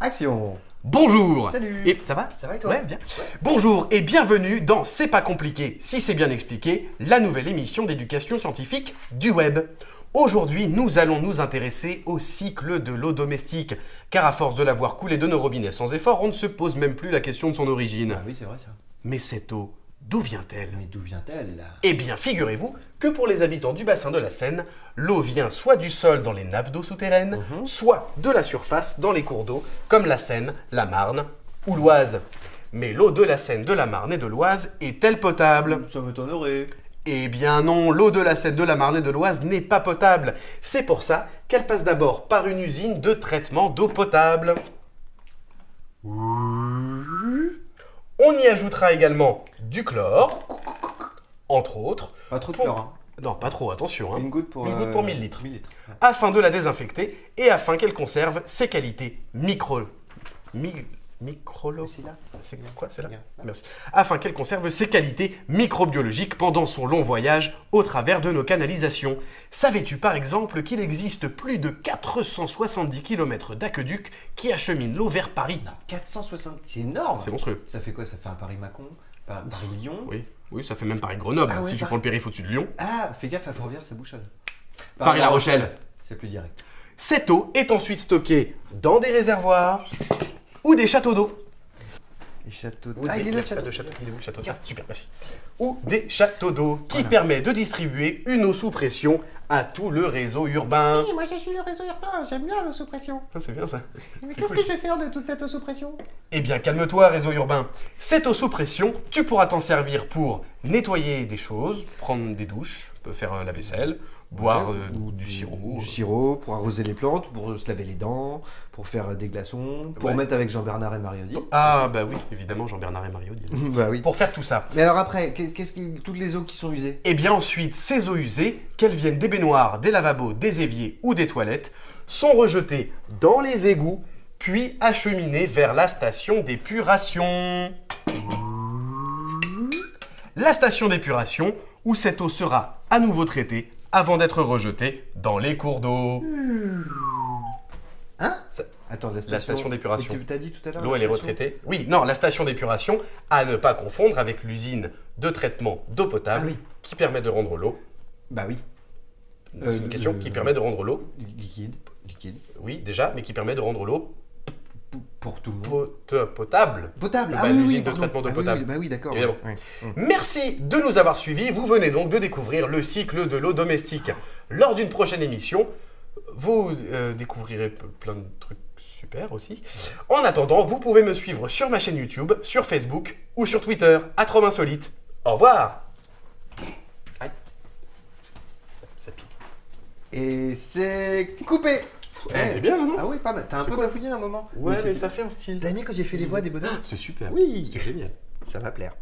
Action. Bonjour. Salut. Et ça va? Ça va et toi? Ouais, bien. Bonjour et bienvenue dans C'est pas compliqué, si c'est bien expliqué, la nouvelle émission d'éducation scientifique du web. Aujourd'hui, nous allons nous intéresser au cycle de l'eau domestique, car à force de la voir couler de nos robinets sans effort, on ne se pose même plus la question de son origine. Ah oui, c'est vrai ça. Mais cette eau, d'où vient-elle? Mais d'où vient-elle là? Eh bien, figurez-vous que pour les habitants du bassin de la Seine, l'eau vient soit du sol dans les nappes d'eau souterraines, soit de la surface dans les cours d'eau, comme la Seine, la Marne ou l'Oise. Mais l'eau de la Seine, de la Marne et de l'Oise est-elle potable? Ça m'étonnerait. Eh bien non, l'eau de la Seine, de la Marne et de l'Oise n'est pas potable. C'est pour ça qu'elle passe d'abord par une usine de traitement d'eau potable. On y ajoutera également du chlore, entre autres. Pas trop de Pour- chlore, hein. Non, pas trop, attention. Hein. Une goutte pour... Une goutte pour 1000 litres. 1000 litres. Ouais. Afin de la désinfecter et afin qu'elle conserve ses qualités microlo... C'est là. C'est quoi, c'est là? Regarde, là. Merci. Afin qu'elle conserve ses qualités microbiologiques pendant son long voyage au travers de nos canalisations. Savais-tu par exemple qu'il existe plus de 470 km d'aqueducs qui acheminent l'eau vers Paris? 460, c'est énorme. C'est monstrueux. Ça fait quoi? Ça fait un Paris-Macon, Paris-Lyon. Oui, oui, ça fait même Paris-Grenoble, Ah ouais, si tu Paris- prends le périph' au-dessus de Lyon. Ah, fais gaffe à Fourvière, ça bouchonne. Paris-La Rochelle. C'est plus direct. Cette eau est ensuite stockée dans des réservoirs ou des châteaux d'eau. Les châteaux... Ou Ah, des- il est là le pas château. de château. Il est où le château? Ah, super, merci. Ou des châteaux d'eau qui Voilà. permet de distribuer une eau sous pression à tout le réseau urbain. Oui, moi je suis le réseau urbain, j'aime bien l'eau sous pression. Ça, c'est bien ça. Mais C'est qu'est-ce cool. que je vais faire de toute cette eau sous pression? Eh bien, calme-toi, réseau urbain. Cette eau sous pression, tu pourras t'en servir pour nettoyer des choses, prendre des douches, faire la vaisselle, boire Ou du sirop. Du sirop pour arroser les plantes, pour se laver les dents, pour faire des glaçons, pour Ouais. mettre avec Jean-Bernard et Mariody. Ah, bah oui, évidemment, Jean-Bernard et Mario disent. Bah oui. Pour faire tout ça. Mais alors après, qu'est-ce que toutes les eaux qui sont usées? Et bien ensuite, ces eaux usées, qu'elles viennent des baignoires, des lavabos, des éviers ou des toilettes, sont rejetées dans les égouts, puis acheminées vers la station d'épuration. La station d'épuration, où cette eau sera à nouveau traitée avant d'être rejetée dans les cours d'eau. Hein? Ça- Attends, La station d'épuration. Mais tu t'as dit tout à l'heure. L'eau, la elle est station retraitée. Oui, non, la station d'épuration, à ne pas confondre avec l'usine de traitement d'eau potable, Ah oui. qui permet de rendre l'eau. Bah oui. C'est une question qui permet de rendre l'eau. Liquide. Liquide. Oui, déjà, mais qui permet de rendre l'eau Pour tout le monde. potable. Potable. Le Ah bas- oui, l'usine oui, de pardon. traitement d'eau Ah oui, potable. oui, bah oui, d'accord. Évidemment. Ouais. Merci de nous avoir suivis. Vous venez donc de découvrir le cycle de l'eau domestique. Lors d'une prochaine émission, vous découvrirez plein de trucs super aussi. En attendant, vous pouvez me suivre sur ma chaîne YouTube, sur Facebook ou sur Twitter, @trominsolite. Au revoir. Aïe. Ça pique. Et c'est coupé. Elle est bien, là, non? Ah oui, pas mal. T'as un peu bafouillé un moment. Ouais, mais c'est- ça fait un style. T'as aimé quand j'ai fait les voix des bonhommes? C'est super. Oui. C'était génial. Ça va plaire.